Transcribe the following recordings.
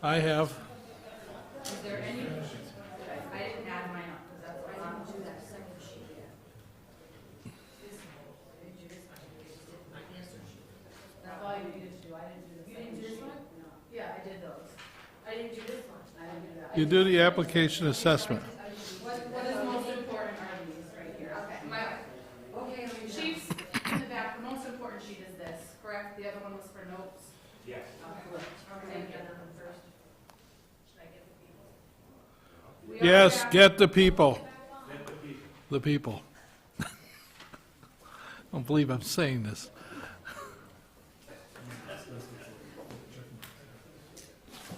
I have. Is there any? I didn't add mine up because that's why I didn't do that second sheet yet. I didn't do this one. I just did my answer sheet. That's all you needed to do. I didn't do the second sheet. You didn't do this one? No. Yeah, I did those. I didn't do this one. I didn't do that. You do the application assessment. What is most important are these right here? Okay. Okay. Sheets in the back. The most important sheet is this, correct? The other one was for notes. Yes. Okay. First. Should I get the people? Yes, get the people. The people. I don't believe I'm saying this.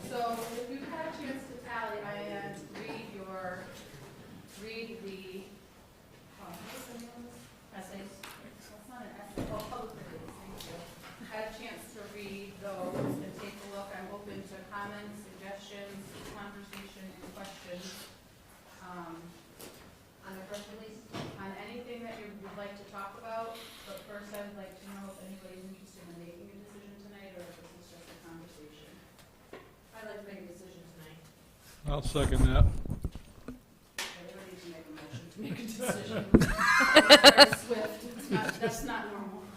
So if you've had a chance to tally and read the, what's the name of this? Essays? That's not an essay, oh, public reviews, thank you. Had a chance to read those and take a look. I'm open to comments, suggestions, conversation, and questions. On the press release? On anything that you would like to talk about, but first I would like to know if anybody's interested in making a decision tonight or if this is just a conversation. I'd like to make a decision tonight. I'll second that. Everybody needs to make a motion to make a decision. Very swift. That's not normal.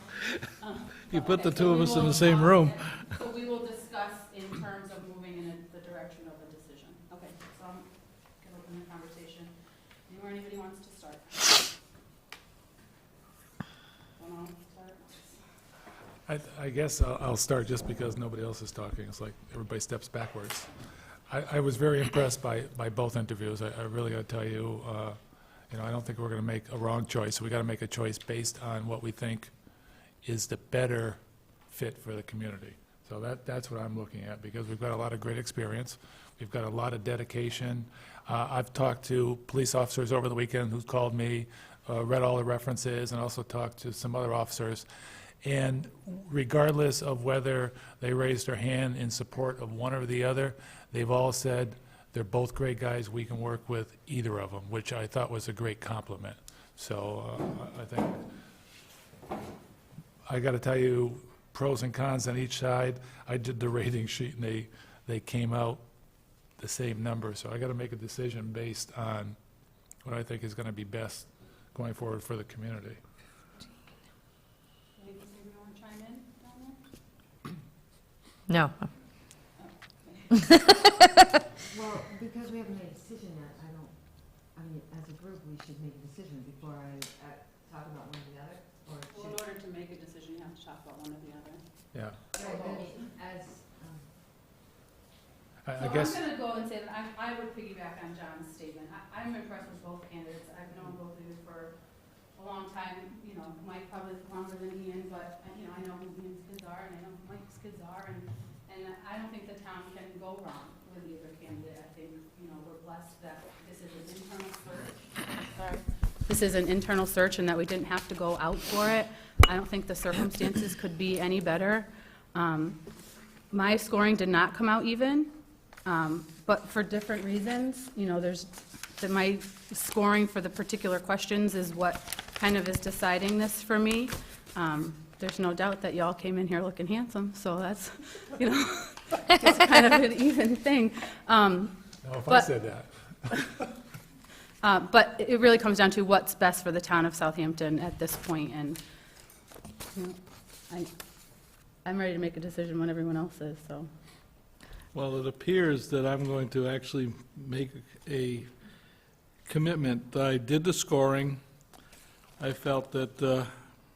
You put the Okay, two so of we us in will, the same room. So we will discuss in terms of moving in the direction of a decision. Okay, so I'm going to open the conversation. Anywhere anybody wants to start? Want to start? I guess I'll start just because nobody else is talking. It's like everybody steps backwards. I was very impressed by both interviews. I really got to tell you, I don't think we're going to make a wrong choice. We got to make a choice based on what we think is the better fit for the community. So that's what I'm looking at, because we've got a lot of great experience. We've got a lot of dedication. I've talked to police officers over the weekend who've called me, read all the references, and also talked to some other officers. And regardless of whether they raised their hand in support of one or the other, they've all said they're both great guys. We can work with either of them, which I thought was a great compliment. So I think I got to tell you, pros and cons on each side. I did the rating sheet, and they came out the same number. So I got to make a decision based on what I think is going to be best going forward for the community. Ladies, anybody want to chime in down No. there? Well, because we haven't made a decision yet, as a group, we should make a decision before I talk about one or the other, or Well, in order to make a decision, you have to talk about one or the other. Yeah. I So guess. I'm going to go and say that I would piggyback on John's statement. I'm impressed with both candidates. I've known both of you for a long time. Mike probably longer than Ian, but I know who Ian's kids are and I know who Mike's kids are, and I don't think the town can go wrong with either candidate. I think we're blessed that this is an internal search. Sorry. This is an internal search, and that we didn't have to go out for it. I don't think the circumstances could be any better. My scoring did not come out even. But for different reasons, my scoring for the particular questions is what kind of is deciding this for me. There's no doubt that y'all came in here looking handsome, so that's, it's kind of an even thing. No, if I said that. But it really comes down to what's best for the town of Southampton at this point, and I'm ready to make a decision when everyone else is, so. Well, it appears that I'm going to actually make a commitment. I did the scoring. I felt that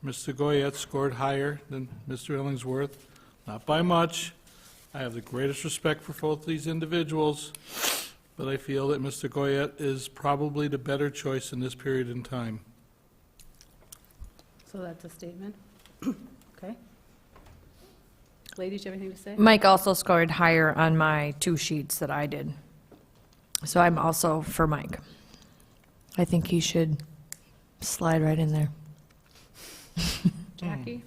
Mr. Goyette scored higher than Mr. Illingsworth, not by much. I have the greatest respect for both these individuals, but I feel that Mr. Goyette is probably the better choice in this period in time. So that's a statement. Okay. Ladies, do you have anything to say? Mike also scored higher on my 2 sheets that I did. So I'm also for Mike. I think he should slide right in there. Jackie?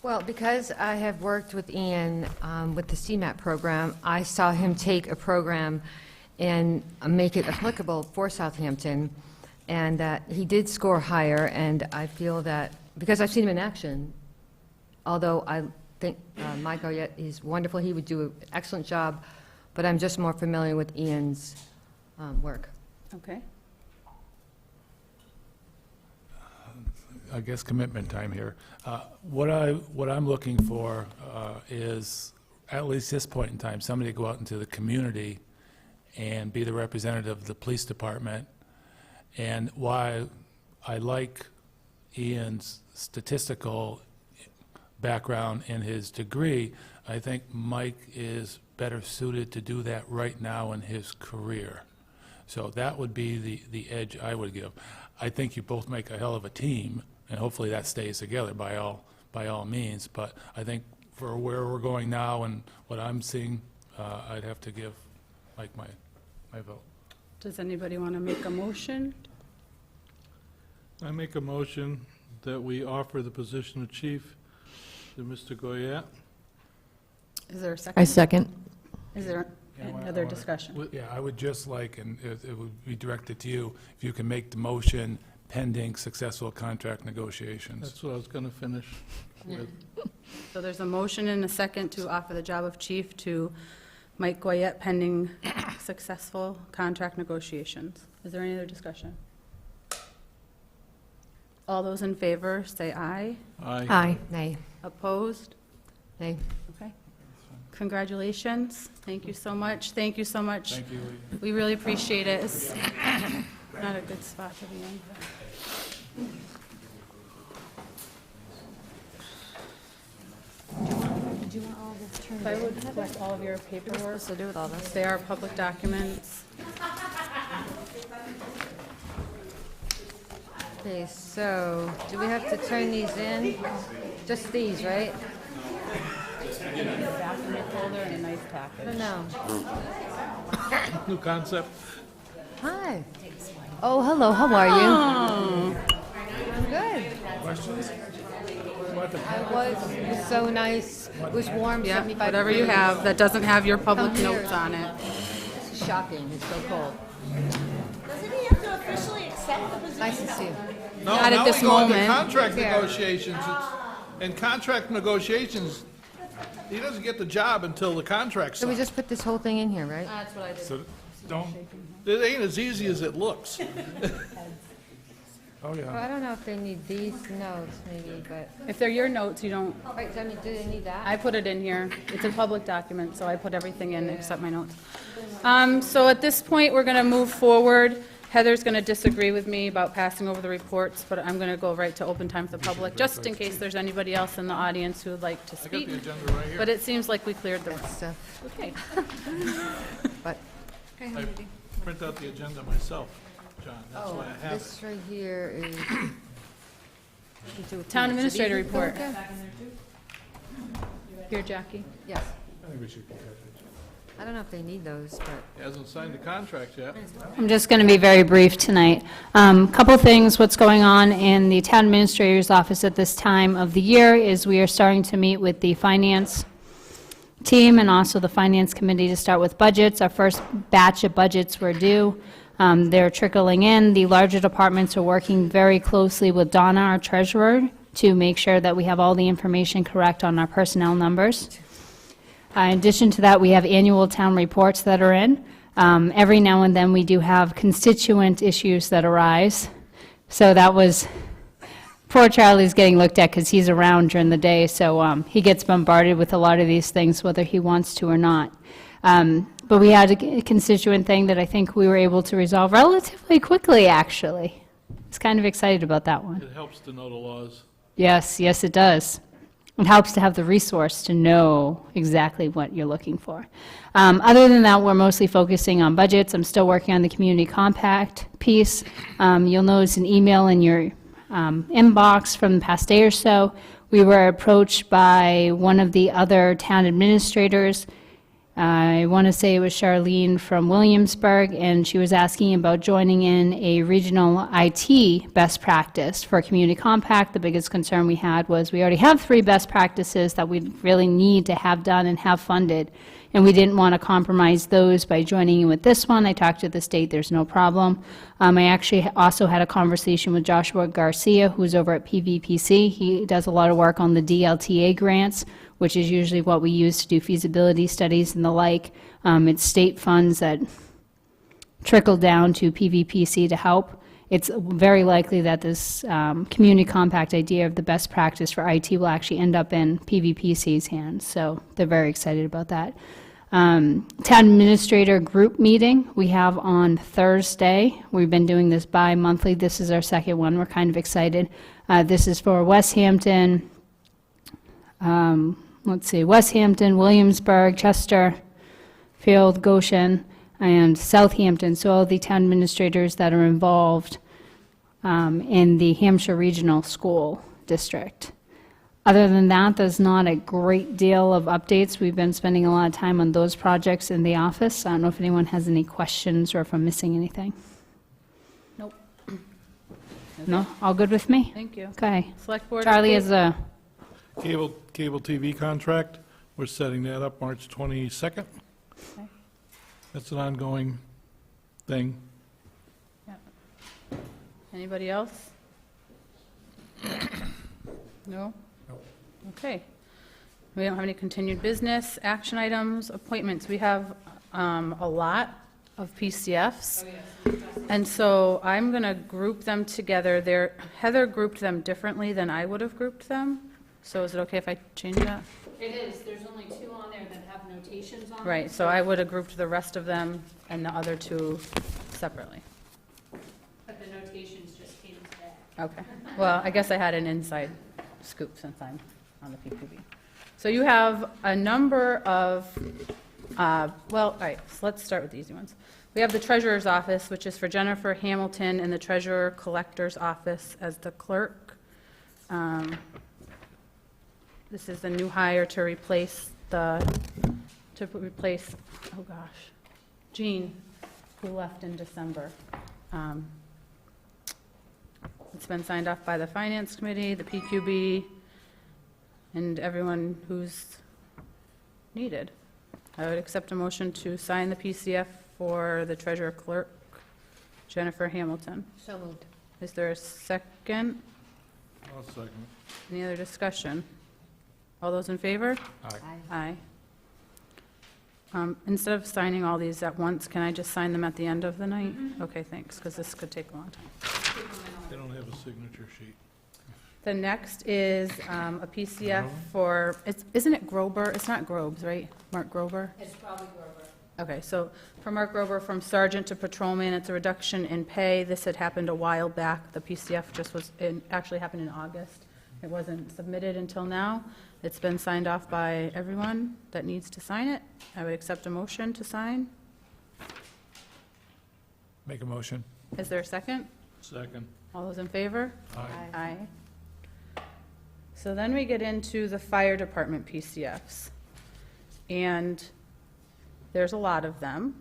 Well, because I have worked with Ian with the CMAT program, I saw him take a program and make it applicable for Southampton, and that he did score higher, and I feel that, because I've seen him in action, although I think Mike Goyette is wonderful, he would do an excellent job but I'm just more familiar with Ian's work. Okay. I guess commitment time here. What I'm looking for is, at least this point in time, somebody to go out into the community and be the representative of the police department. And why I like Ian's statistical background and his degree, I think Mike is better suited to do that right now in his career. So that would be the edge I would give. I think you both make a hell of a team, and hopefully that stays together by all means. But I think for where we're going now and what I'm seeing, I'd have to give Mike my vote. Does anybody want to make a motion? I make a motion that we offer the position of chief to Mr. Goyette. Is there a I second? second. Is there Yeah, I wanna- another discussion? Yeah, I would just like, and it would be directed to you, if you can make the motion pending successful contract negotiations. That's what I was going to finish with. So there's a motion and a second to offer the job of chief to Mike Goyette pending successful contract negotiations. Is there any other discussion? All those in favor, say aye. Aye. Aye. Nay. Opposed? Nay. Okay. Congratulations. Thank you so much. Thank you so much. Thank you, Lee. We really appreciate it. It's not a good spot to be in. If I would collect all of your paperwork, to do with all this? they are public documents. Okay, so do we have to turn these in? Just these, right? Document folder and a nice I package. don't know. New concept. Hi. Oh, hello, how are you? I'm good. Questions? It was so nice. It was warm, Yeah, 75 whatever you degrees. have that doesn't have your public Come here. notes on it. It's shocking, it's so cold. Doesn't he have to officially accept the position? Nice to see you. No, Not at now this we go into moment. contract Here. negotiations. And contract negotiations, he doesn't get the job until the contract's So we signed. just put this whole thing in here, right? That's what I did. So, don't, It ain't as easy as it looks. oh, Well, yeah. I don't know if they need these notes, maybe, but, If they're your notes, you don't, right, I mean, do they need that? I put it in here. It's a public document, so I put everything in except my notes. So at this point, we're going to move forward. Heather's going to disagree with me about passing over the reports, but I'm going to go right to open time for the public, just in case there's anybody else in the audience who would like to I got speak. the agenda right here. But it seems like we cleared the room. Stuff, Okay. but, I print out the agenda myself, John. That's oh, why I have it. this right here is. Town administrator Did these go report. okay? Here, Jackie. Yes. I think we should keep that. I don't know if they need those, but. He hasn't signed the contract yet. I'm just going to be very brief tonight. Couple things, what's going on in the town administrator's office at this time of the year is we are starting to meet with the finance team and also the finance committee to start with budgets. Our first batch of budgets were due. They're trickling in. The larger departments are working very closely with Donna, our treasurer, to make sure that we have all the information correct on our personnel numbers. In addition to that, we have annual town reports that are in. Every now and then, we do have constituent issues that arise. So that was, poor Charlie's getting looked at because he's around during the day, so he gets bombarded with a lot of these things, whether he wants to or not. But we had a constituent thing that I think we were able to resolve relatively quickly, actually. I was kind of excited about that one. It helps to know the laws. Yes, yes, it does. It helps to have the resource to know exactly what you're looking for. Other than that, we're mostly focusing on budgets. I'm still working on the community compact piece. You'll notice an email in your inbox from the past day or so. We were approached by one of the other town administrators. I want to say it was Charlene from Williamsburg, and she was asking about joining in a regional IT best practice for community compact. The biggest concern we had was we already have 3 best practices that we really need to have done and have funded and we didn't want to compromise those by joining in with this one. I talked to the state, there's no problem. I actually also had a conversation with Joshua Garcia, who's over at PVPC. He does a lot of work on the DLTA grants, which is usually what we use to do feasibility studies and the like. It's state funds that trickle down to PVPC to help. It's very likely that this community compact idea of the best practice for IT will actually end up in PVPC's hands, so they're very excited about that. Town administrator group meeting we have on Thursday. We've been doing this bi-monthly. This is our second one. We're kind of excited. This is for Westhampton, Westhampton, Williamsburg, Chesterfield, Goshen, and Southampton, so all the town administrators that are involved in the Hampshire Regional School District. Other than that, there's not a great deal of updates. We've been spending a lot of time on those projects in the office. I don't know if anyone has any questions or if I'm missing anything. Nope. No? All good with me? Thank you. Okay. Select board. Charlie update? is a, Cable TV contract, we're setting that up March 22nd. Okay. That's an ongoing thing. Anybody else? No? Okay. We don't have any continued business, action items, appointments. We have a lot of PCFs. And so I'm going to group them together. Heather grouped them differently than I would have grouped them. So is it okay if I change that? it is, there's only 2 on there that have notations on it. Right, so I would have grouped the rest of them and the other 2 separately. But the notations just came today. Okay. Well, I guess I had an inside scoop since I'm on the PQB. So you have a number of, well, all right, so let's start with the easy ones. We have the treasurer's office, which is for Jennifer Hamilton, and the treasurer collector's office as the clerk. This is the new hire to replace oh gosh, Jean, who left in December. It's been signed off by the Finance Committee, the PQB, and everyone who's needed. I would accept a motion to sign the PCF for the treasurer clerk, Jennifer Hamilton. So moved. Is there a second? I'll second. Any other discussion? All those in favor? Aye. Instead of signing all these at once, can I just sign them at the end of the night? Okay, thanks, because this could take a long time. They don't have a signature sheet. The next is a PCF for, isn't it Grober? It's not Grobes, right? Mark Grober? It's probably Grover. Okay, so for Mark Grober, from sergeant to patrolman, it's a reduction in pay. This had happened a while back. The PCF actually happened in August. It wasn't submitted until now. It's been signed off by everyone that needs to sign it. I would accept a motion to sign. Make a motion. Is there a second? Second. All those in favor? Aye. Aye. So then we get into the fire department PCFs. And there's a lot of them.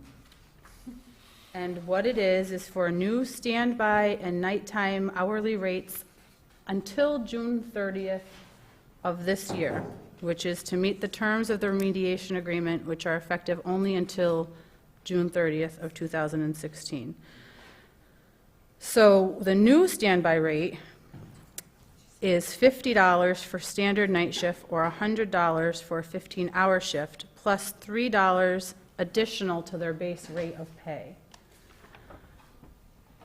And what it is for new standby and nighttime hourly rates until June 30th of this year, which is to meet the terms of the remediation agreement, which are effective only until June 30th of 2016. So the new standby rate is $50 for standard night shift or $100 for a 15-hour shift, plus $3 additional to their base rate of pay.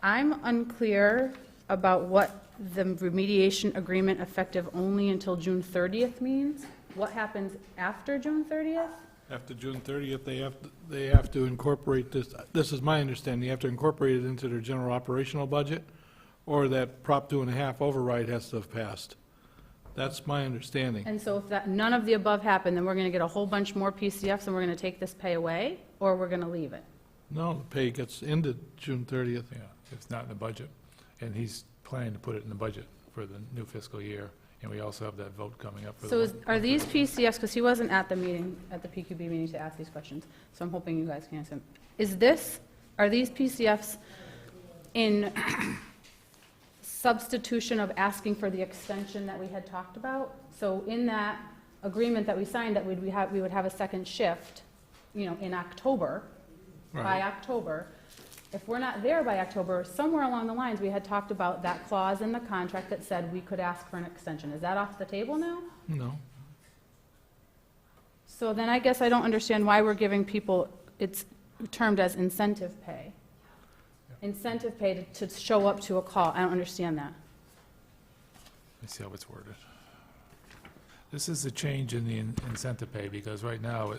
I'm unclear about what the remediation agreement effective only until June 30th means. What happens after June 30th? After June 30th, they have to incorporate this is my understanding, you have to incorporate it into their general operational budget, or that Prop 2.5 override has to have passed. That's my understanding. And so if none of the above happen, then we're going to get a whole bunch more PCFs and we're going to take this pay away, or we're going to leave it? No, the pay gets ended June 30th. Yeah, it's not in the budget. And he's planning to put it in the budget for the new fiscal year. And we also have that vote coming up for the... So are these PCFs, because he wasn't at the meeting, at the PQB meeting to ask these questions, so I'm hoping you guys can answer them. Are these PCFs in substitution of asking for the extension that we had talked about? So in that agreement that we signed, that we would have a second shift, in October, by Right. October. If we're not there by October, somewhere along the lines, we had talked about that clause in the contract that said we could ask for an extension. Is that off the table now? No. So then I guess I don't understand why we're giving people, it's termed as incentive pay. Incentive pay to show up to a call. I don't understand that. Let me see how it's worded. This is a change in the incentive pay, because right now,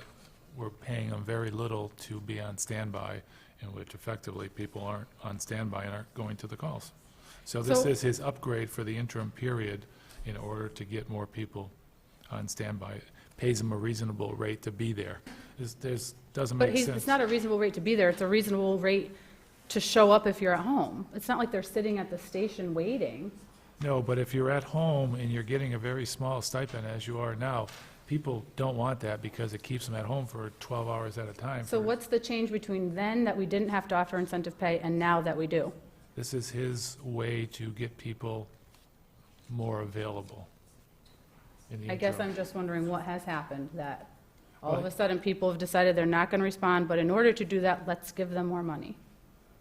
we're paying them very little to be on standby, in which effectively people aren't on standby and aren't going to the calls. So this So- is his upgrade for the interim period in order to get more people on standby. Pays them a reasonable rate to be there. Doesn't But make sense. it's not a reasonable rate to be there, it's a reasonable rate to show up if you're at home. It's not like they're sitting at the station waiting. No, but if you're at home and you're getting a very small stipend, as you are now, people don't want that because it keeps them at home for 12 hours at a time. So what's the change between then that we didn't have to offer incentive pay and now that we do? This is his way to get people more available in the I guess interim. I'm just wondering what has happened, that all of a Well- sudden people have decided they're not going to respond, but in order to do that, let's give them more money.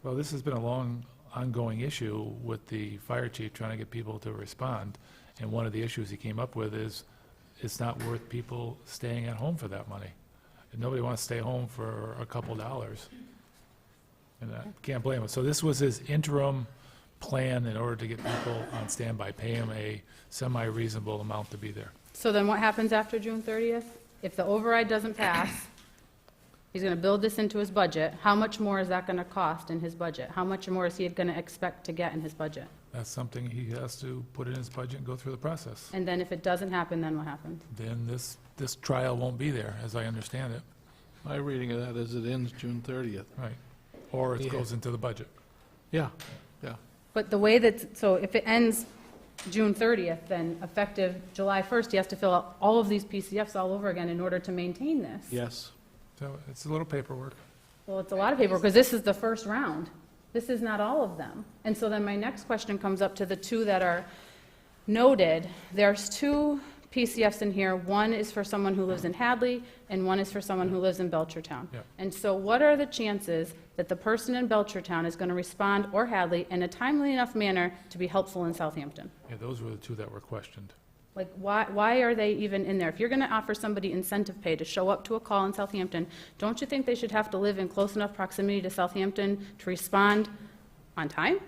Well, this has been a long, ongoing issue with the fire chief trying to get people to respond. And one of the issues he came up with is, it's not worth people staying at home for that money. And nobody wants to stay home for a couple dollars. And I can't blame him. So this was his interim plan in order to get people on standby, pay him a semi-reasonable amount to be there. So then what happens after June 30th? If the override doesn't pass, he's going to build this into his budget. How much more is that going to cost in his budget? How much more is he going to expect to get in his budget? That's something he has to put in his budget and go through the process. And then if it doesn't happen, then what happens? Then this trial won't be there, as I understand it. My reading of that is it ends June 30th. Right. Or it Yeah. goes into the budget. Yeah, yeah. But the way that, so if it ends June 30th, then effective July 1st, he has to fill out all of these PCFs all over again in order to maintain this. Yes. So it's a little paperwork. Well, it's a lot of paperwork, because this is the first round. This is not all of them. And so then my next question comes up to the two that are noted. There's two PCFs in here. One is for someone who lives in Hadley, and one is for someone who lives in Belchertown. Yeah. And so what are the chances that the person in Belchertown is going to respond, or Hadley, in a timely enough manner to be helpful in Southampton? Yeah, those were the two that were questioned. Like, why are they even in there? If you're going to offer somebody incentive pay to show up to a call in Southampton, don't you think they should have to live in close enough proximity to Southampton to respond on time?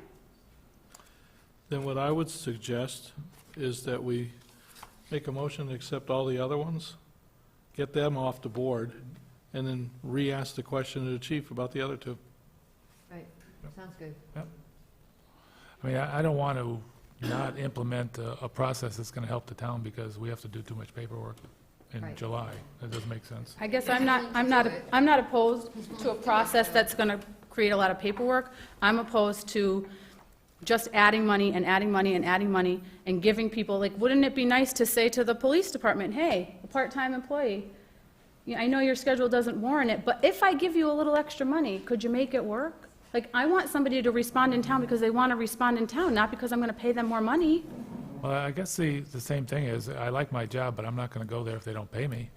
Then what I would suggest is that we make a motion to accept all the other ones, get them off the board, and then re-ask the question to the chief about the other two. Right, sounds good. I mean, I don't want to not implement a process that's going to help the town because we have to do too much paperwork in Right. July. That doesn't make sense. I guess I'm not opposed to a process that's going to create a lot of paperwork. I'm opposed to just adding money and adding money and adding money and giving people, like, wouldn't it be nice to say to the police department, hey, a part-time employee, I know your schedule doesn't warrant it, but if I give you a little extra money, could you make it work? Like, I want somebody to respond in town because they want to respond in town, not because I'm going to pay them more money. Well, I guess the same thing is, I like my job, but I'm not going to go there if they don't pay me.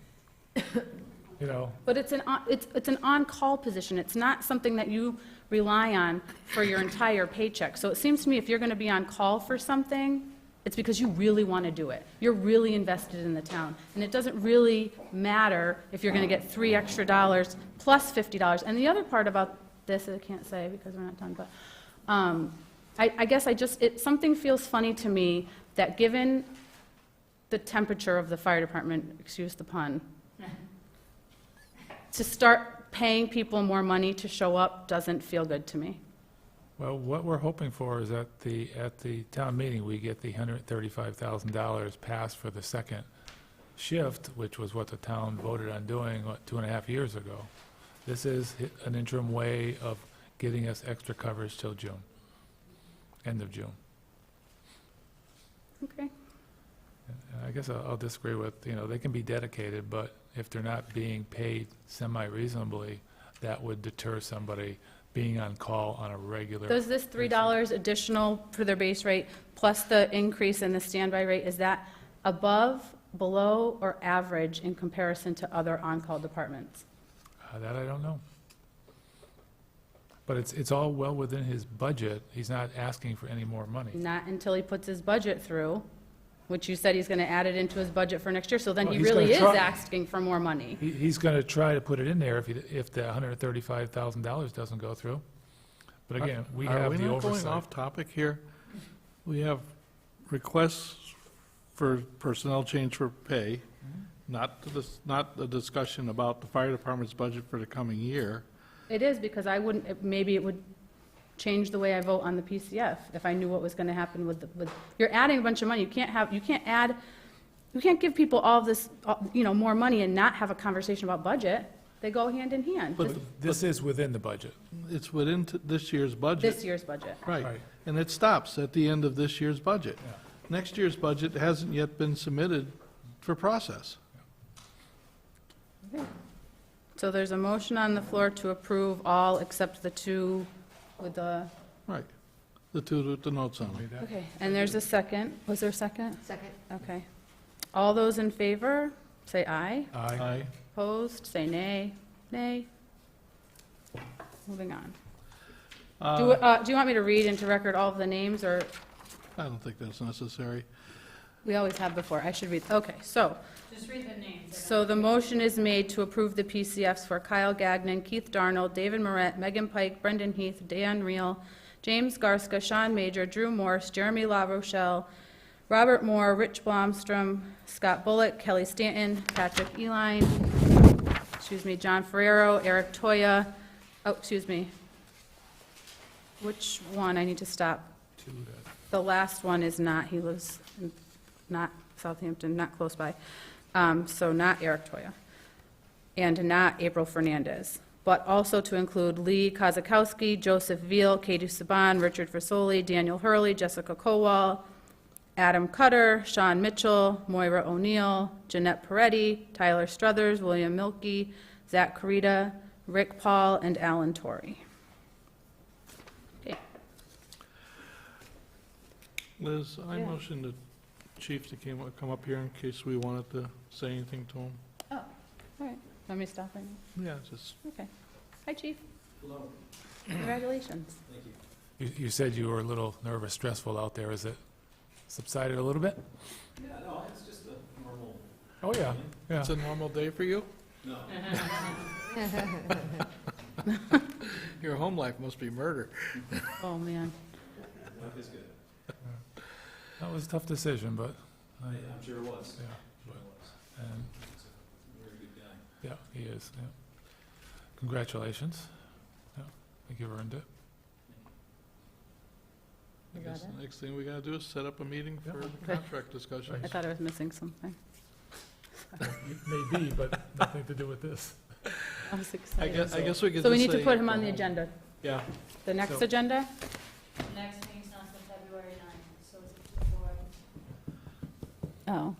You know, But it's an on-call position. It's not something that you rely on for your entire paycheck. So it seems to me if you're going to be on call for something, it's because you really want to do it. You're really invested in the town. And it doesn't really matter if you're going to get $3 extra plus $50. And the other part about this, I can't say because we're not done, but I guess something feels funny to me that given the temperature of the fire department, excuse the pun, to start paying people more money to show up doesn't feel good to me. well, what we're hoping for is at the town meeting, we get the $135,000 passed for the second shift, which was what the town voted on doing, 2.5 years ago. This is an interim way of getting us extra coverage till June, end of June. Okay. And I guess I'll disagree with, they can be dedicated, but if they're not being paid semi-reasonably, that would deter somebody being on call on a regular. Does this $3 additional for their base rate plus the increase in the standby rate, is that above, below, or average in comparison to other on-call departments? That I don't know. But it's all well within his budget. He's not asking for any more money. Not until he puts his budget through, which you said he's gonna add it into his budget for next year, so then Well, he he's really is gonna try. asking for more money. He's going to try to put it in there if the $135,000 doesn't go through. But again, we Are have we the not going oversight. off topic here? We have requests for personnel change for pay, not a discussion about the fire department's budget for the coming year. It is, because I wouldn't, maybe it would change the way I vote on the PCF if I knew what was gonna happen with, you're adding a bunch of money. You can't give people all this, more money and not have a conversation about budget. They go hand in hand. But This is within the budget. it's within this year's budget. This year's budget. Right, Right. and it stops at the end of this year's budget. Yeah. Next year's budget hasn't yet been submitted for process. So there's a motion on the floor to approve all except the two with the, Right, the two with the notes on them. okay, and there's a second. Was there a second? Second. Okay. All those in favor, say aye. Aye. Opposed, say nay. Nay. Moving on. Do you want me to read into record all of the names, or I don't think that's necessary. we always have before? I should read, okay, so. Just read the names. So the motion is made to approve the PCFs for Kyle Gagnon, Keith Darnold, David Moret, Megan Pike, Brendan Heath, Dan Reel, James Garska, Sean Major, Drew Morse, Jeremy La Rochelle, Robert Moore, Rich Blomstrom, Scott Bullock, Kelly Stanton, Patrick Eline, John Ferrero, Eric Toya, which one? I need to stop. The last one is not, he lives not Southampton, not close by. So not Eric Toya, and not April Fernandez, but also to include Lee Kozakowski, Joseph Veal, Katie Saban, Richard Fasoli, Daniel Hurley, Jessica Kowal, Adam Cutter, Sean Mitchell, Moira O'Neill, Jeanette Peretti, Tyler Struthers, William Milkey, Zach Carita, Rick Paul, and Alan Torrey. Okay. Liz, I Yeah. motion the chief to come up here in case we wanted to say anything to him. Oh, all right. Want me to stop right now? Yeah, just, Okay. Hi, Chief. Hello. Congratulations. You said you were a little nervous, stressful out there. Is it subsided a little bit? Yeah, no, it's just a normal. Oh, yeah, yeah. it's a normal day for you? No. Your home life must be murder. Oh, man. Life is good. That was a tough decision, but, I'm sure it was. yeah, I'm sure it was. and, He's a very good guy. yeah, he is, yeah. Congratulations. Yeah, I think you've earned it. I Is that guess it? the next thing we gotta do is set up a meeting for Yeah. contract discussions. I thought I was missing something. Maybe, but nothing to do with this. I was I excited. guess we could So we just need to say put him go on the home. agenda. Yeah, The next So- agenda? Next meeting's not until February 9th, so it's before. Oh.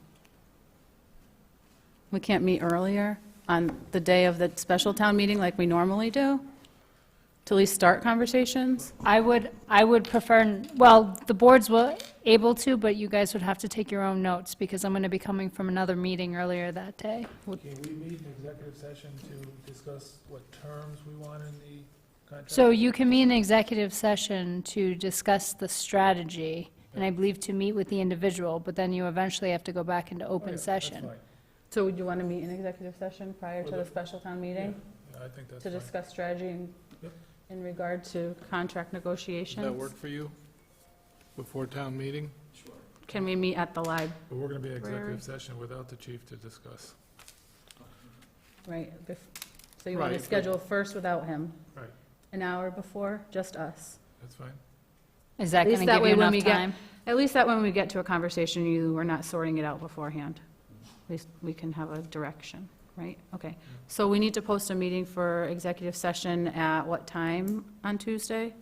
We can't meet earlier on the day of the special town meeting like we normally do? To at least start conversations? I would prefer, well, the boards were able to, but you guys would have to take your own notes, because I'm going to be coming from another meeting earlier that day. Can we meet in executive session to discuss what terms we want in the contract? So you can meet in executive session to discuss the strategy, and I believe to meet with the individual, but then you eventually have to go back into Oh, yeah, open that's session. fine. So would you want to meet in executive session prior to the special town meeting? Yeah, I think that's To fine. discuss strategy Yep. in regard to contract does negotiations? that work for you? Before town meeting? Sure. Can we meet at the But we're going to be in Library. executive session without the chief to discuss. Right, so you want Right, to but- schedule first without him? Right. An hour before, just us? That's fine. Is that At going least to that give way you when enough we get- time? At least that when we get to a conversation, you are not sorting it out beforehand. At least we can have a direction, right? Okay. So we need to post a meeting for executive session at what time on Tuesday?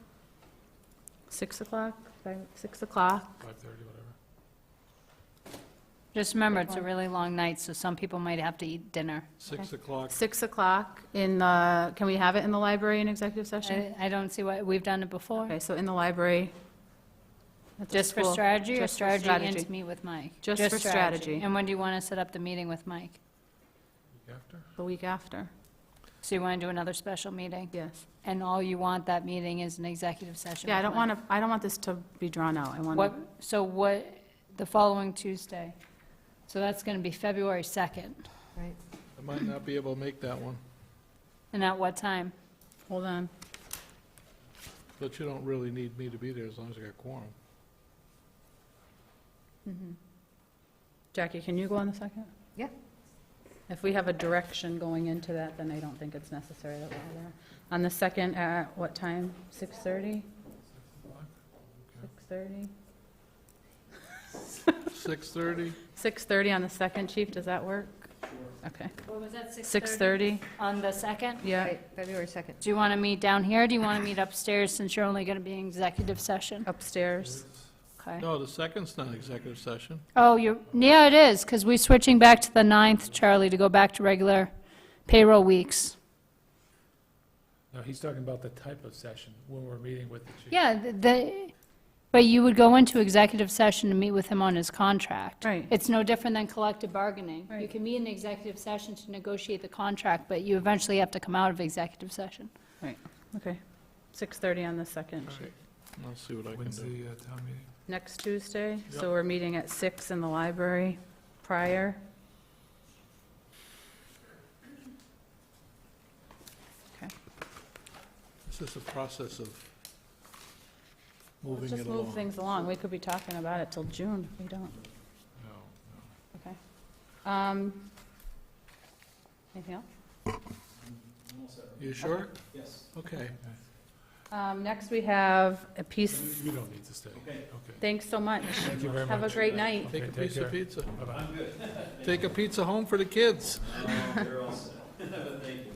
6 o'clock? 6 o'clock? 5:30, whatever. Just remember, it's a really long night, so some people might have to eat dinner. 6 o'clock? 6 o'clock in the, can we have it in the library in executive session? I don't see why, we've done it before. Okay, so in the library. at the Just for school. strategy, or Just for strategy and strategy. to meet with Mike? Just for strategy. And when do you want to set up the meeting with Mike? Week after? The week after. So you want to do another special meeting? Yes. And all you want that meeting is an executive session? Yeah, with Mike? I don't want this to be drawn out. I want What, so what, the following Tuesday? So that's going to be February 2nd. Right. I might not be able to make that one, And at what time? hold on. but you don't really need me to be there as long as I got quorum. Jackie, can you go on the second? Yeah. If we have a direction going into that, then I don't think it's necessary that we're there. On the second, at what time? 6:30? 6:30? 6:30? 6:30 on the second, Chief, does that work? Okay. What was that, 6:30? On the 2nd? Yeah, Right, February 2nd. Do you want to meet down here, or do you want to meet upstairs, since you're only going to be in executive session? upstairs. Okay. No, the second's not executive session. Oh, yeah, it is, because we're switching back to the 9th, Charlie, to go back to regular payroll weeks. No, he's talking about the type of session when we're meeting with the chief. Yeah, but you would go into executive session to meet with him on his contract. Right. It's no different than collective bargaining. You Right. can meet in executive session to negotiate the contract, but you eventually have to come out of executive session. Right, okay. 6:30 on the second, All Chief. right. I'll see what I can When's do. the town meeting? Next Tuesday, Yep. so we're meeting at 6 in the library prior. Okay. This is a process of Let's moving just it move along. things along. We could be talking about it till June if we don't. No, Okay. Anything else? I'm all set. You sure? Yes. Okay. Next, we have a piece, no. You don't need to stay. Okay. Okay. thanks so much. Thank you very much. Have a great night. Take a Okay, take piece of care. pizza. Bye-bye. I'm good. Take a pizza home for the kids. They're all set. Thank you.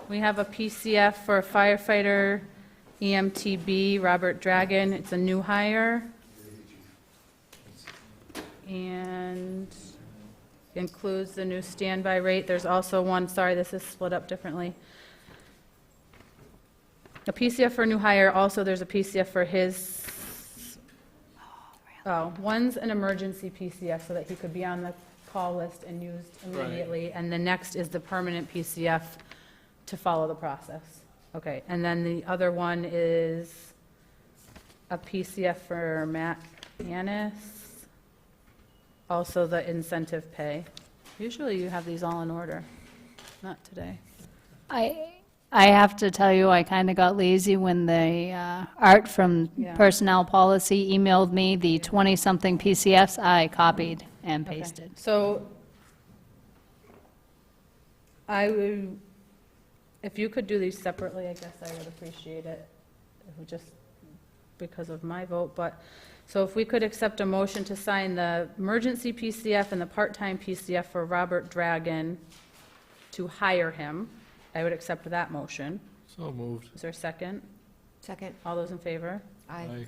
We have a PCF for firefighter EMTB, Robert Dragon. It's a new hire. And includes the new standby rate. There's also one, sorry, this is split up differently. A PCF for a new hire, also there's a PCF for his, one's an emergency PCF so that he could be on the call list and used immediately. And the next is the permanent PCF to follow the process. Okay, and then the other one is a PCF for Matt Yanis, also the incentive pay. Usually you have these all in order, not today. I have to tell you, I kind of got lazy when the Art from Yeah. Personnel Policy emailed me the 20-something PCFs. I copied and Okay. pasted. So I would, if you could do these separately, I guess I would appreciate it, just because of my vote, but, so if we could accept a motion to sign the emergency PCF and the part-time PCF for Robert Dragon to hire him, I would accept that motion. So moved. Is there a second? Second. All those in favor? Aye.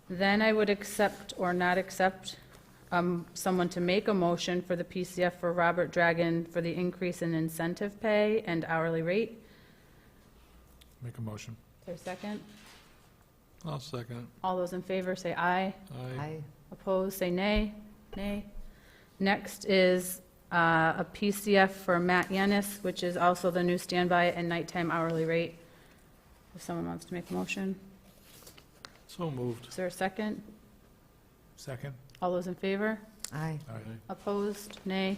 Then I would accept or not accept someone to make a motion for the PCF for Robert Dragon for the increase in incentive pay and hourly rate. Make a motion. Is there a second? I'll second it. All those in favor say aye. Aye. Aye. Opposed, say nay. Nay. Next is a PCF for Matt Yanis, which is also the new standby and nighttime hourly rate. If someone wants to make a motion. So moved. Is there a second? Second? All those in favor? Aye. Aye. Opposed, nay.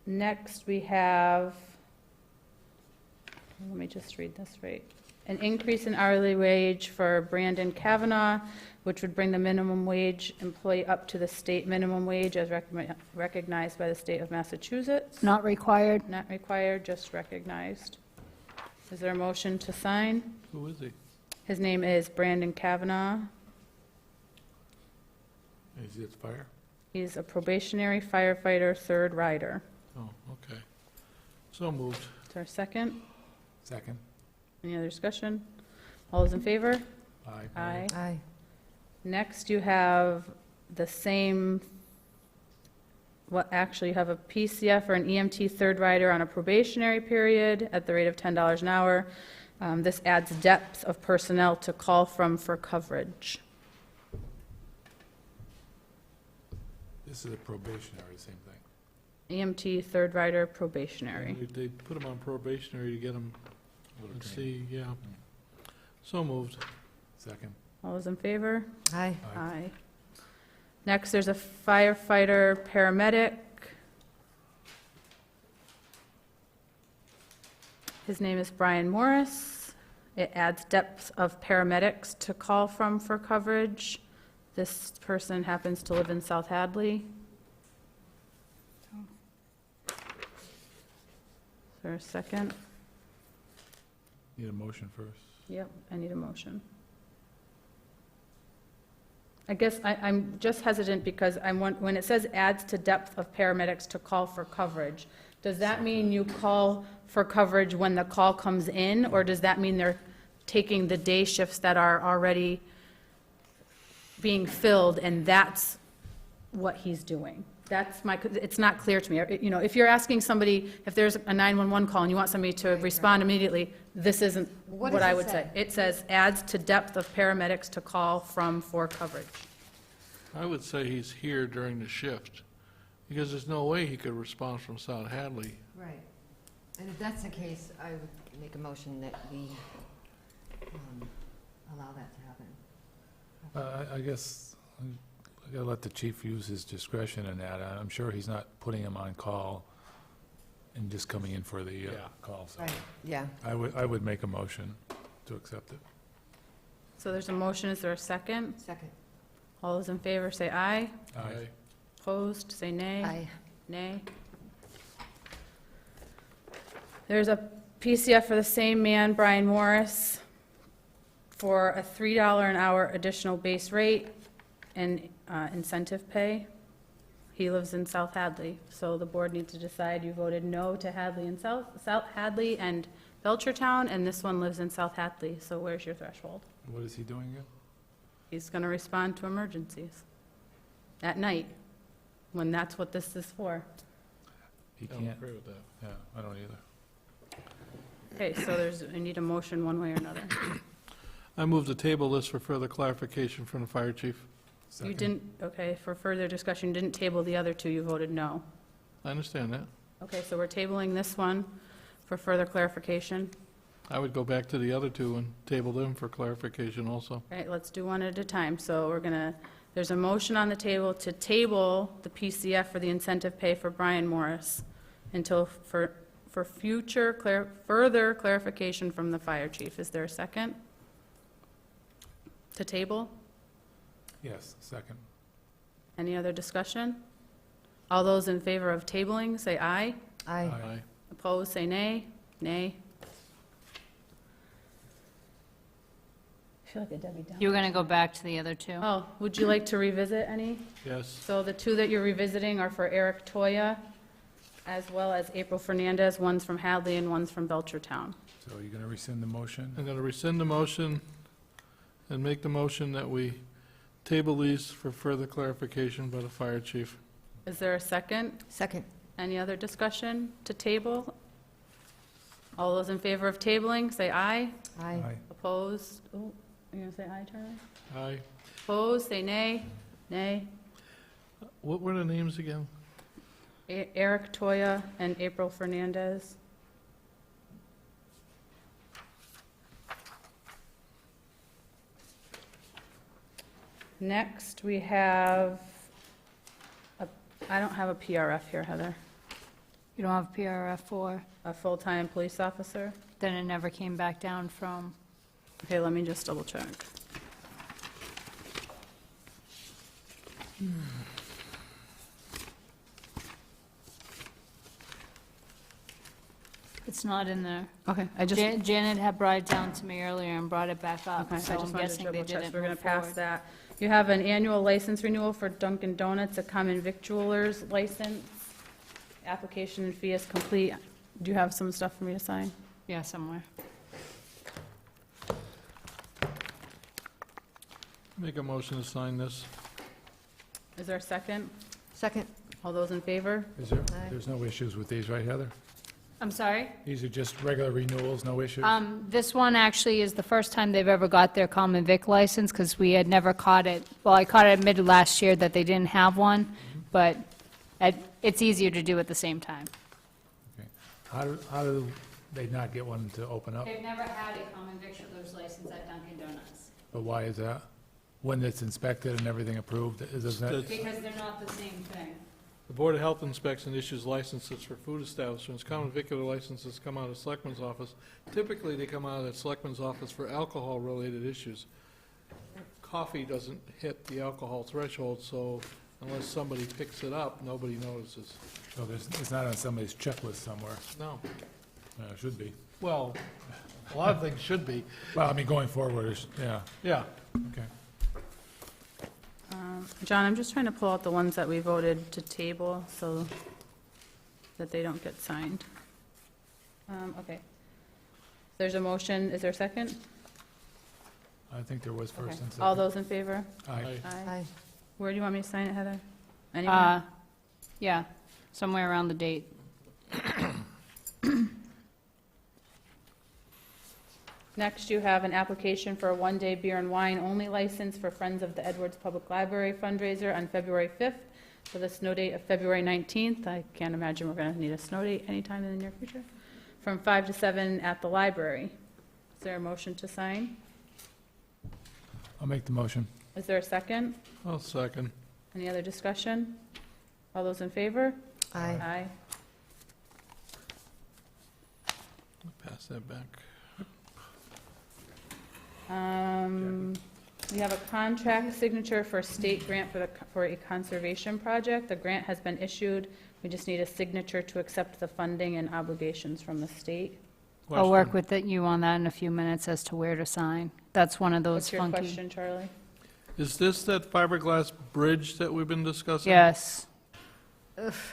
Next, we have, let me just read this right. An increase in hourly wage for Brandon Kavanaugh, which would bring the minimum wage employee up to the state minimum wage as recognized by the state of Massachusetts. Not required. Not required, just recognized. Is there a motion to sign? Who is he? His name is Brandon Kavanaugh. Is it fire? He's a probationary firefighter, third rider. Oh, okay. So moved. Is there a second? Second? Any other discussion? All those in favor? Aye. Aye. Aye. Next, you have the same, actually, you have a PCF or an EMT third rider on a probationary period at the rate of $10 an hour. This adds depth of personnel to call from for coverage. This is a probationary, same thing. EMT, third rider, probationary. They put them on probationary to get them, let's see, yeah. So moved. Second. All those in favor? Aye. Aye. Next, there's a firefighter, paramedic. His name is Brian Morris. It adds depth of paramedics to call from for coverage. This person happens to live in South Hadley. Is there a second? Need a motion first. Yep, I need a motion. I guess I'm just hesitant because when it says adds to depth of paramedics to call for coverage, does that mean you call for coverage when the call comes in, or does that mean they're taking the day shifts that are already being filled, and that's what he's doing? It's not clear to me. You know, if you're asking somebody, if there's a 911 call and you want somebody to respond immediately, this isn't What what does I it would say. say? It says adds to depth of paramedics to call from for coverage. I would say he's here during the shift, because there's no way he could respond from South Hadley. Right. And if that's the case, I would make a motion that we allow that to happen. I guess I gotta let the chief use his discretion in that. I'm sure he's not putting him on call and just coming in for the call. So Right, yeah. I would make a motion to accept it. So there's a motion, is there a second? Second. All those in favor say aye. Aye. Opposed, say nay. Aye. Nay. There's a PCF for the same man, Brian Morris, for a $3 an hour additional base rate and incentive pay. He lives in South Hadley, so the board needs to decide. You voted no to Hadley and South Hadley and Belchertown, and this one lives in South Hadley, so where's your threshold? What is he doing again? He's going to respond to emergencies at night, when that's what this is for. He I don't can't, agree with that. yeah, I don't either. Okay, so I need a motion one way or another. I move the table this for further clarification from the fire chief. You Second. didn't, okay, for further discussion, you didn't table the other two, you voted no. I understand that. Okay, so we're tabling this one for further clarification. I would go back to the other two and table them for clarification also. All right, let's do one at a time. So we're gonna, there's a motion on the table to table the PCF for the incentive pay for Brian Morris until, for future further clarification from the fire chief. Is there a second? To table? Yes, second. Any other discussion? All those in favor of tabling, say aye. Aye. Aye. Opposed, say nay. Nay. I feel like a Debbie Downer. You were going to go back to the other two? Oh, would you like to revisit any? Yes. So the two that you're revisiting are for Eric Toya, as well as April Fernandez. One's from Hadley and one's from Belchertown. So you're gonna rescind the motion? I'm going to rescind the motion and make the motion that we table these for further clarification by the fire chief. Is there a second? Second. Any other discussion to table? All those in favor of tabling, say aye. Aye. Opposed? Oh, you going to say aye, Charlie? Aye. Opposed, say nay. Nay. What were the names again? Eric Toya and April Fernandez. Next, we have, I don't have a PRF here, Heather. You don't have PRF 4? A full-time police officer. Then it never came back down from, Okay, let me just double check. it's not in there. Okay, I just, Janet had brought it down to me earlier and brought it back up, okay, I so just I'm wanted to guessing they double check, didn't so we're gonna move pass forward. that. You have an annual license renewal for Dunkin' Donuts, a common victualer's license. Application and fee is complete. Do you have some stuff for me to sign? Yeah, somewhere. Make a motion to sign this. Is there a second? Second. All those in favor? Is there, Aye. there's no issues with these, right, Heather? I'm sorry? These are just regular renewals, no issues? This one actually is the first time they've ever got their common vic license, because we had never caught it. Well, I caught it mid last year that they didn't have one, but It's easier to do at the same time. Okay. How do they not get one to open up? They've never had a common victualer's license at Dunkin' Donuts. But why is that? When it's inspected and everything approved, is that? Because they're not the same thing. The Board of Health Inspection issues licenses for food establishments. Common vicular licenses come out of Selectman's office. Typically, they come out of the Selectman's office for alcohol-related issues. Coffee doesn't hit the alcohol threshold, so unless somebody picks it up, nobody notices. So it's not on somebody's checklist somewhere. No. It should be. Well, a lot of things should be. Well, I mean, going forward, yeah, Yeah. okay. John, I'm just trying to pull out the ones that we voted to table so that they don't get signed. Okay. There's a motion, is there a second? I think there was first Okay. and second. All those in favor? Aye. Aye. Where do you want me to sign it, Heather? Anywhere? Yeah, somewhere around the date. Next, you have an application for a one-day beer and wine only license for Friends of the Edwards Public Library fundraiser on February 5th with a snow date of February 19th. I can't imagine we're going to need a snow date anytime in the near future. From 5 to 7 at the library. Is there a motion to sign? I'll make the motion. Is there a second? I'll second. Any other discussion? All those in favor? Aye. Aye. Pass that back. We have a contract signature for a state grant for a conservation project. The grant has been issued. We just need a signature to accept the funding and obligations from the state. I'll work Question. with you on that in a few minutes as to where to sign. That's one of those What's your funky. question, Charlie? Is this that fiberglass bridge that we've been discussing? Yes.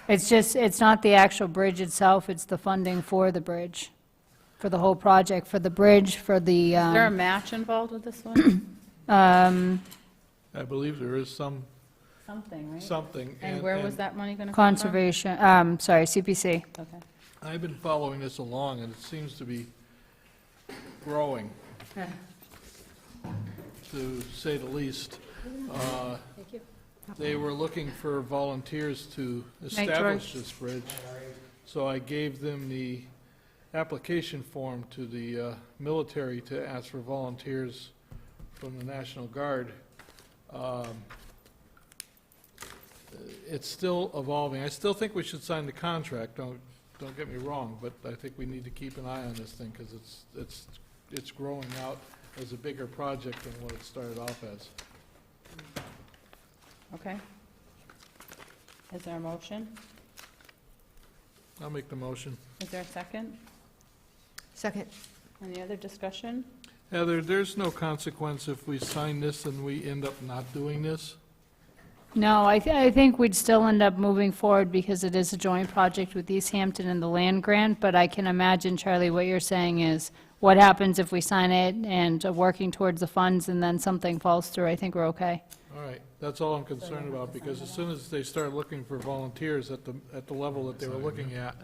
It's not the actual bridge itself, it's the funding for the bridge, for the whole project, for the bridge, for the, Is there a match involved with this one? I believe there is Something, right? something. And where was that money going to come from? conservation, sorry, CPC. Okay. I've been following this along, and it seems to be growing, to say the least. Thank you. They were looking for volunteers to establish this bridge, so I gave them the application form to the military to ask for volunteers from the National Guard. It's still evolving. I still think we should sign the contract, don't get me wrong, but I think we need to keep an eye on this thing, because it's growing out as a bigger project than what it started off as. Okay. Is there a motion? I'll make the motion. Is there a second? Second. Any other discussion? Heather, there's no consequence if we sign this and we end up not doing this? No, I think we'd still end up moving forward because it is a joint project with Easthampton and the land grant, but I can imagine, Charlie, what you're saying is, what happens if we sign it and are working towards the funds and then something falls through? I think we're okay. All right, that's all I'm concerned about, because as soon as they start looking for volunteers at the level that they were looking at,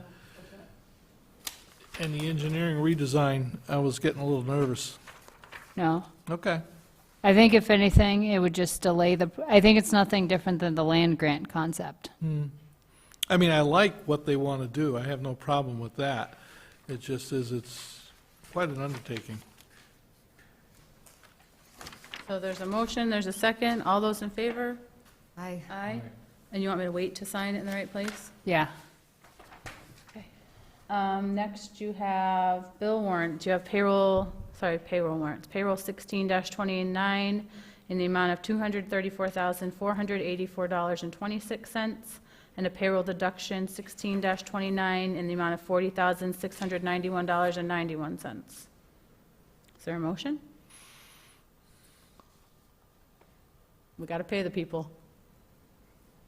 and the engineering redesign, I was getting a little nervous. No? Okay. I think if anything, it would just delay I think it's nothing different than the land grant concept. I mean, I like what they want to do. I have no problem with that. It just is, it's quite an undertaking. So there's a motion, there's a second. All those in favor? Aye. Aye. And you want me to wait to sign it in the right place? Yeah. Next, you have bill warrant. Do you have payroll warrants? Payroll 16-29 in the amount of $234,484.26, and a payroll deduction 16-29 in the amount of $40,691.91. Is there a motion? We got to pay the people.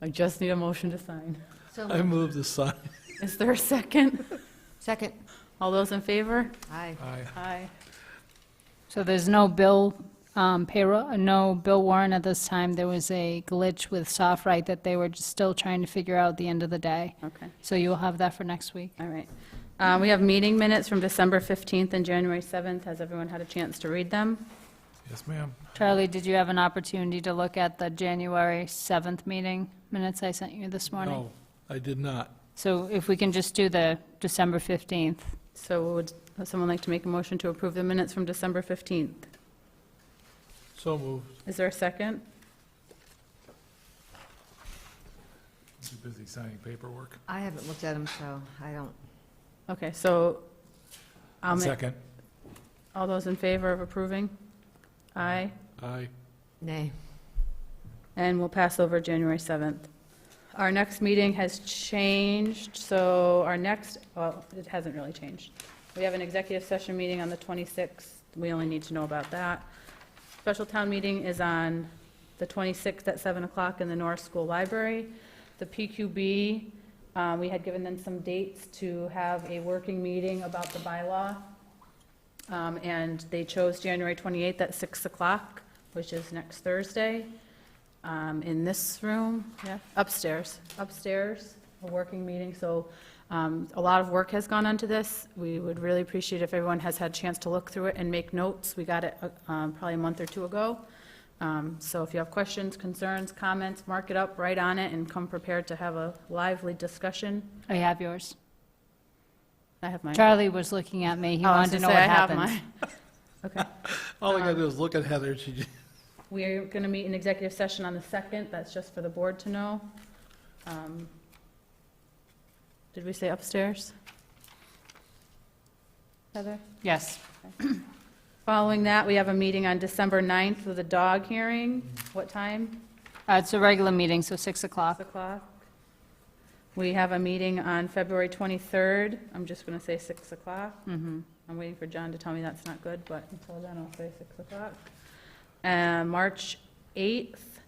I just need a motion to sign. So I move the sign. Is there a second? Second. All those in favor? Aye. Aye. Aye. So there's no bill payroll, no bill warrant at this time. There was a glitch with SoftWrite that they were just still trying to figure out at the end of the day. Okay, So you will have that for next week. all right. We have meeting minutes from December 15th and January 7th. Has everyone had a chance to read them? Yes, ma'am. Charlie, did you have an opportunity to look at the January 7th meeting minutes I sent you this morning? No, I did not. So if we can just do the December 15th. So would someone like to make a motion to approve the minutes from December 15th? So moved. Is there a second? Too busy signing paperwork. I haven't looked at them, so I don't. Okay, so I'll make, Second. all those in favor of approving? Aye. Aye. Nay. And we'll pass over January 7th. Our next meeting has changed, so our next, well, it hasn't really changed. We have an executive session meeting on the 26th. We only need to know about that. Special town meeting is on the 26th at 7 o'clock in the Norris School Library. The PQB, we had given them some dates to have a working meeting about the bylaw. And they chose January 28th at 6 o'clock, which is next Thursday, in this room, upstairs, a working meeting. So a lot of work has gone into this. We would really appreciate if everyone has had a chance to look through it and make notes. We got it probably a month or two ago. So if you have questions, concerns, comments, mark it up, write on it, and come prepared to have a lively discussion. I have yours. I have mine. Charlie was looking at me. He Oh, I was wanted to gonna know say, what I have happened. mine. Okay. All I gotta do is look at Heather, she, We are going to meet in executive session on the 2nd. That's just for the board to know. Did we say upstairs? Heather? Yes. Following that, we have a meeting on December 9th with a dog hearing. What time? It's a regular meeting, so 6 o'clock. 6 o'clock. We have a meeting on February 23rd. I'm just going to say 6 o'clock. Mhm. I'm waiting for John to tell me that's not good, but until then, I'll say 6 o'clock. March 8th,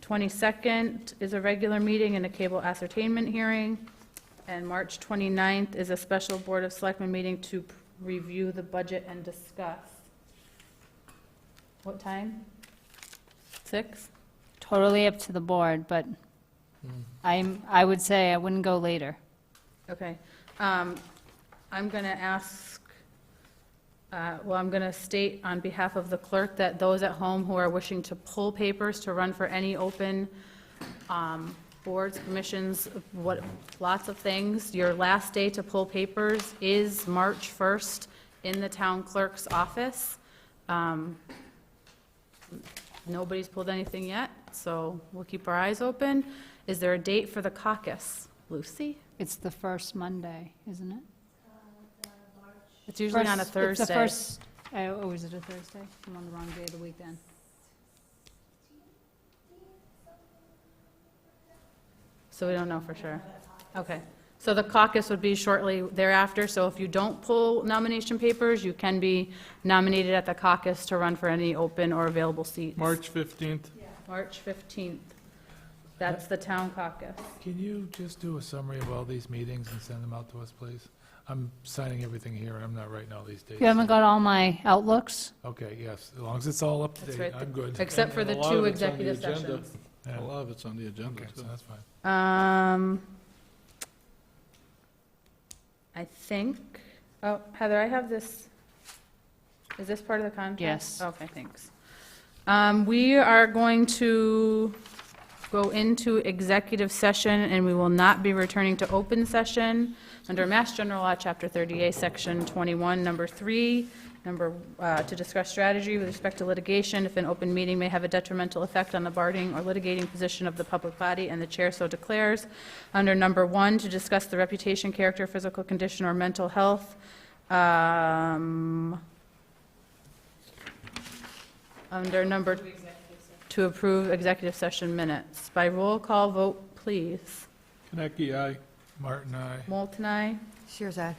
22nd is a regular meeting and a cable ascertainment hearing. And March 29th is a special Board of Selectmen meeting to review the budget and discuss. What time? 6? Totally up to the board, but I would say I wouldn't go later. Okay. I'm going to ask, I'm going to state on behalf of the clerk that those at home who are wishing to pull papers to run for any open boards, commissions, lots of things, your last day to pull papers is March 1st in the town clerk's office. Nobody's pulled anything yet, so we'll keep our eyes open. Is there a date for the caucus? Lucy? It's the first Monday, isn't it? It's usually on a Thursday. It's the first, oh, is it a Thursday? I'm on the wrong day of the week then. So we don't know for sure. Okay. So the caucus would be shortly thereafter, so if you don't pull nomination papers, you can be nominated at the caucus to run for any open or available seats. March 15th. March 15th. That's the town caucus. Can you just do a summary of all these meetings and send them out to us, please? I'm signing everything here, and I'm not writing all these dates. You haven't got all my outlooks? Okay, yes, as long as it's all up to That's date, right. I'm good. Except for And a the lot 2 of it's on the executive agenda. sessions. Yeah. A lot of it's on the agenda, Okay, so too. that's fine. I think, oh, Heather, I have this, is this part of the contract? Yes. Okay, thanks. We are going to go into executive session, and we will not be returning to open session under Mass General Law, Chapter 38, Section 21, Number 3, to discuss strategy with respect to litigation if an open meeting may have a detrimental effect on the bargaining or litigating position of the public body, and the chair so declares. Under Number 1, to discuss the reputation, character, physical condition, or mental health. Under Number 2, to approve executive session minutes. By roll call vote, please. Kaneki, aye. Martin, aye. Moulton, aye. Shears, aye.